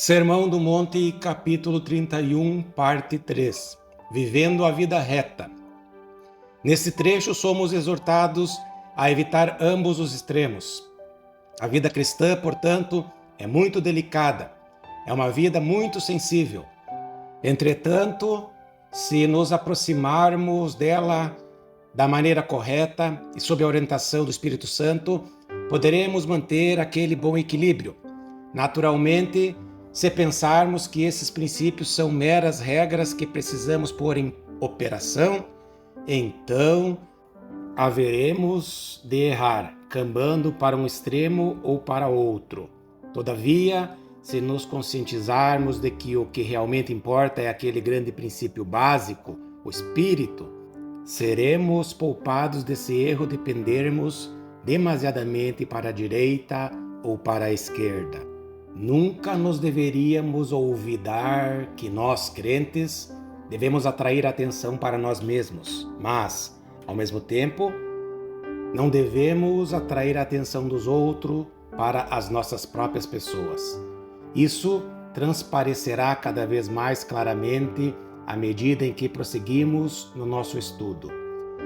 Sermão do Monte, capítulo 31, parte 3. Vivendo a vida reta. Nesse trecho somos exortados a evitar ambos os extremos. A vida cristã, portanto, é muito delicada. É uma vida muito sensível. Entretanto, se nos aproximarmos dela da maneira correta e sob a orientação do Espírito Santo, poderemos manter aquele bom equilíbrio. Naturalmente, se pensarmos que esses princípios são meras regras que precisamos pôr em operação, então haveremos de errar, cambando para um extremo ou para outro. Todavia, se nos conscientizarmos de que o que realmente importa é aquele grande princípio básico, o espírito, seremos poupados desse erro de pendermos demasiadamente para a direita ou para a esquerda. Nunca nos deveríamos olvidar que nós, crentes, devemos atrair atenção para nós mesmos, mas, ao mesmo tempo, não devemos atrair a atenção dos outros para as nossas próprias pessoas. Isso transparecerá cada vez mais claramente à medida em que prosseguimos no nosso estudo.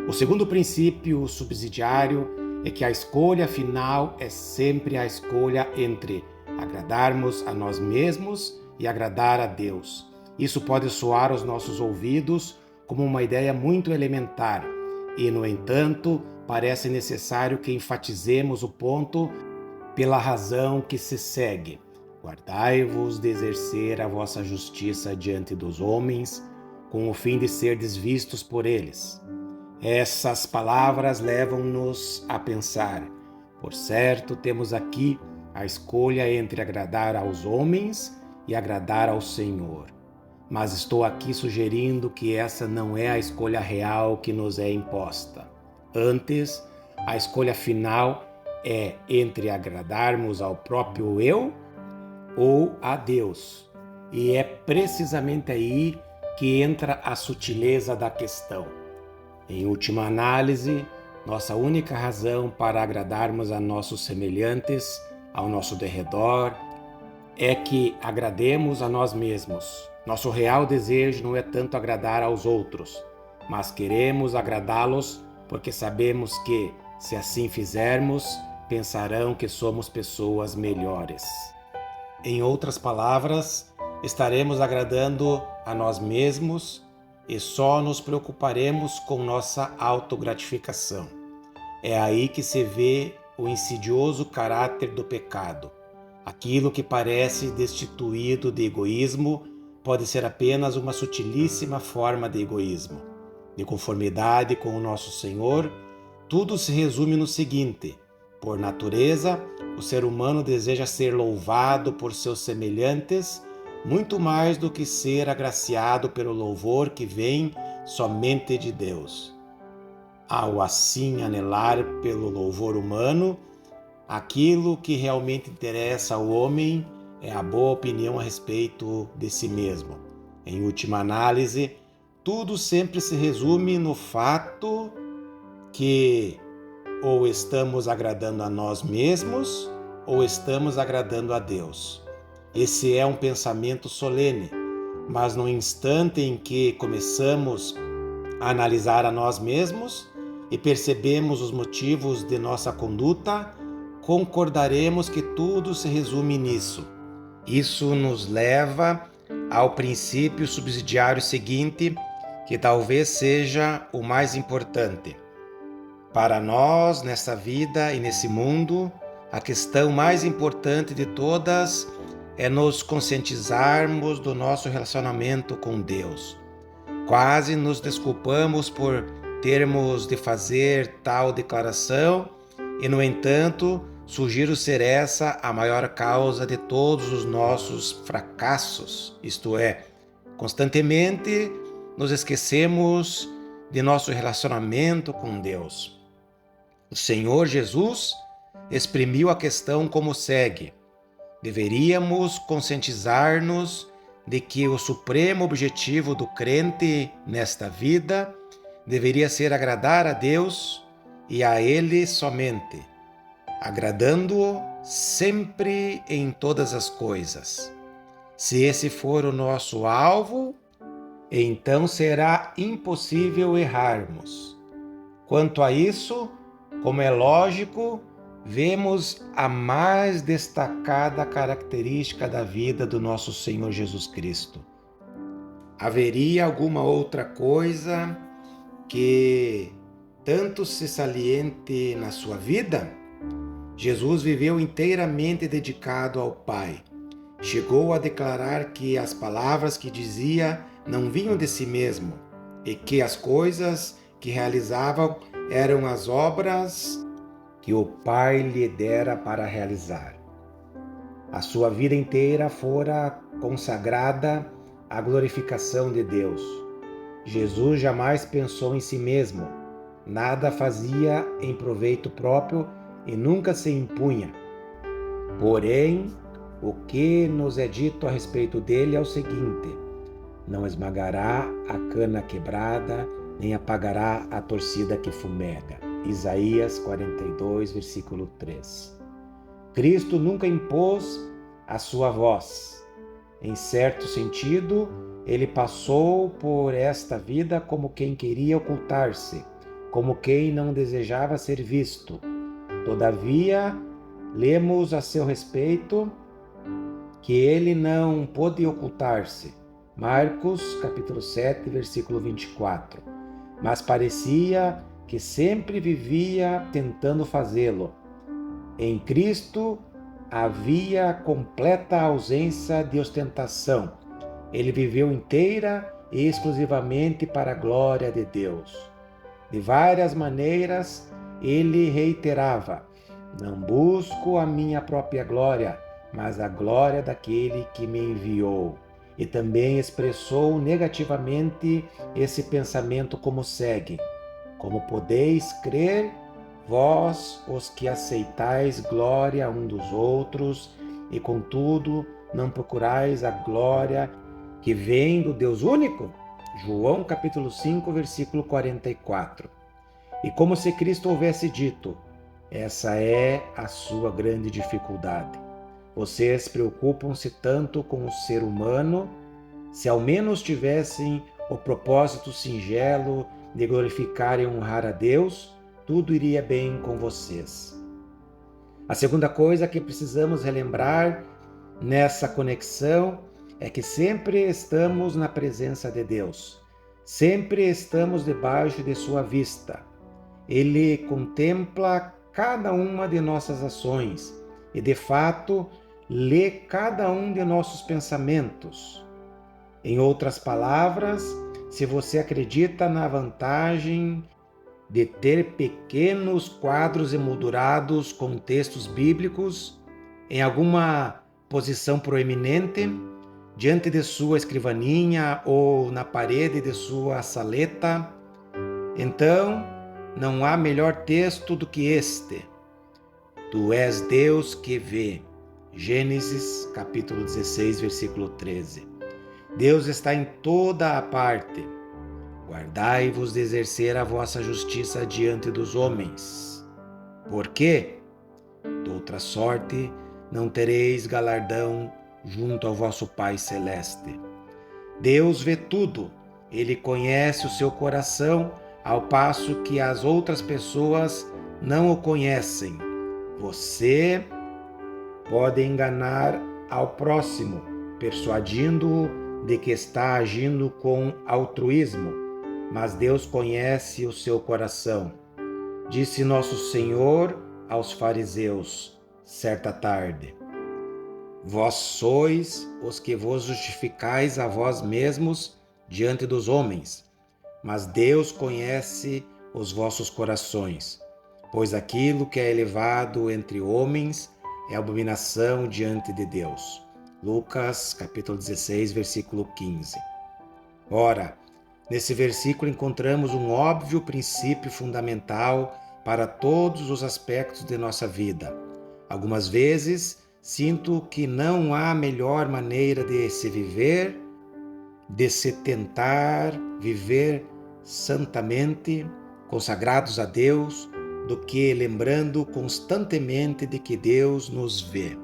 O segundo princípio subsidiário é que a escolha final é sempre a escolha entre agradarmos a nós mesmos e agradar a Deus. Isso pode soar aos nossos ouvidos como uma ideia muito elementar e, no entanto, parece necessário que enfatizemos o ponto pela razão que se segue. Guardai-vos de exercer a vossa justiça diante dos homens, com o fim de serdes vistos por eles. Essas palavras levam-nos a pensar: por certo, temos aqui a escolha entre agradar aos homens e agradar ao Senhor. Mas estou aqui sugerindo que essa não é a escolha real que nos é imposta. Antes, a escolha final é entre agradarmos ao próprio eu ou a Deus. E é precisamente aí que entra a sutileza da questão. Em última análise, nossa única razão para agradarmos a nossos semelhantes ao nosso derredor é que agrademos a nós mesmos. Nosso real desejo não é tanto agradar aos outros, mas queremos agradá-los porque sabemos que, se assim fizermos, pensarão que somos pessoas melhores. Em outras palavras, estaremos agradando a nós mesmos e só nos preocuparemos com nossa autogratificação. É aí que se vê o insidioso caráter do pecado. Aquilo que parece destituído de egoísmo pode ser apenas uma sutilíssima forma de egoísmo. De conformidade com o nosso Senhor, tudo se resume no seguinte: por natureza, o ser humano deseja ser louvado por seus semelhantes muito mais do que ser agraciado pelo louvor que vem somente de Deus. Ao assim anelar pelo louvor humano, aquilo que realmente interessa ao homem é a boa opinião a respeito de si mesmo. Em última análise, tudo sempre se resume no fato que ou estamos agradando a nós mesmos ou estamos agradando a Deus. Esse é um pensamento solene, mas no instante em que começamos a analisar a nós mesmos e percebemos os motivos de nossa conduta, concordaremos que tudo se resume nisso. Isso nos leva ao princípio subsidiário seguinte, que talvez seja o mais importante. Para nós, nessa vida e nesse mundo, a questão mais importante de todas é nos conscientizarmos do nosso relacionamento com Deus. Quase nos desculpamos por termos de fazer tal declaração e, no entanto, sugiro ser essa a maior causa de todos os nossos fracassos, isto é, constantemente nos esquecemos de nosso relacionamento com Deus. O Senhor Jesus exprimiu a questão como segue: deveríamos conscientizar-nos de que o supremo objetivo do crente nesta vida deveria ser agradar a Deus e a Ele somente, agradando-o sempre em todas as coisas. Se esse for o nosso alvo, então será impossível errarmos. Quanto a isso, como é lógico, vemos a mais destacada característica da vida do nosso Senhor Jesus Cristo. Haveria alguma outra coisa que tanto se saliente na sua vida? Jesus viveu inteiramente dedicado ao Pai. Chegou a declarar que as palavras que dizia não vinham de si mesmo e que as coisas que realizavam eram as obras que o Pai lhe dera para realizar. A sua vida inteira fora consagrada à glorificação de Deus. Jesus jamais pensou em si mesmo, nada fazia em proveito próprio e nunca se impunha. Porém, o que nos é dito a respeito dele é o seguinte: não esmagará a cana quebrada, nem apagará a torcida que fumega. Isaías 42, versículo 3. Cristo nunca impôs a sua voz. Em certo sentido, ele passou por esta vida como quem queria ocultar-se, como quem não desejava ser visto. Todavia, lemos a seu respeito que ele não pôde ocultar-se. Marcos, capítulo 7, versículo 24. Mas parecia que sempre vivia tentando fazê-lo. Em Cristo havia completa ausência de ostentação. Ele viveu inteira e exclusivamente para a glória de Deus. De várias maneiras, ele reiterava: não busco a minha própria glória, mas a glória daquele que me enviou. E também expressou negativamente esse pensamento como segue: como podeis crer, vós os que aceitais glória um dos outros, e contudo não procurais a glória que vem do Deus único? João capítulo 5, versículo 44. E como se Cristo houvesse dito: essa é a sua grande dificuldade. Vocês preocupam-se tanto com o ser humano. Se ao menos tivessem o propósito singelo de glorificar e honrar a Deus, tudo iria bem com vocês. A segunda coisa que precisamos relembrar nessa conexão é que sempre estamos na presença de Deus. Sempre estamos debaixo de sua vista. Ele contempla cada uma de nossas ações e, de fato, lê cada um de nossos pensamentos. Em outras palavras, se você acredita na vantagem de ter pequenos quadros emoldurados com textos bíblicos em alguma posição proeminente, diante de sua escrivaninha ou na parede de sua saleta, então não há melhor texto do que este: Tu és Deus que vê. Gênesis capítulo 16, versículo 13. Deus está em toda a parte. Guardai-vos de exercer a vossa justiça diante dos homens. Por quê? De outra sorte, não tereis galardão junto ao vosso Pai Celeste. Deus vê tudo. Ele conhece o seu coração, ao passo que as outras pessoas não o conhecem. Você pode enganar ao próximo, persuadindo-o de que está agindo com altruísmo, mas Deus conhece o seu coração. Disse nosso Senhor aos fariseus, certa tarde: Vós sois os que vos justificais a vós mesmos diante dos homens, mas Deus conhece os vossos corações, pois aquilo que é elevado entre homens é abominação diante de Deus. Lucas, capítulo 16, versículo 15. Ora, nesse versículo encontramos um óbvio princípio fundamental para todos os aspectos de nossa vida. Algumas vezes sinto que não há melhor maneira de se viver, de se tentar viver santamente, consagrados a Deus, do que lembrando constantemente de que Deus nos vê.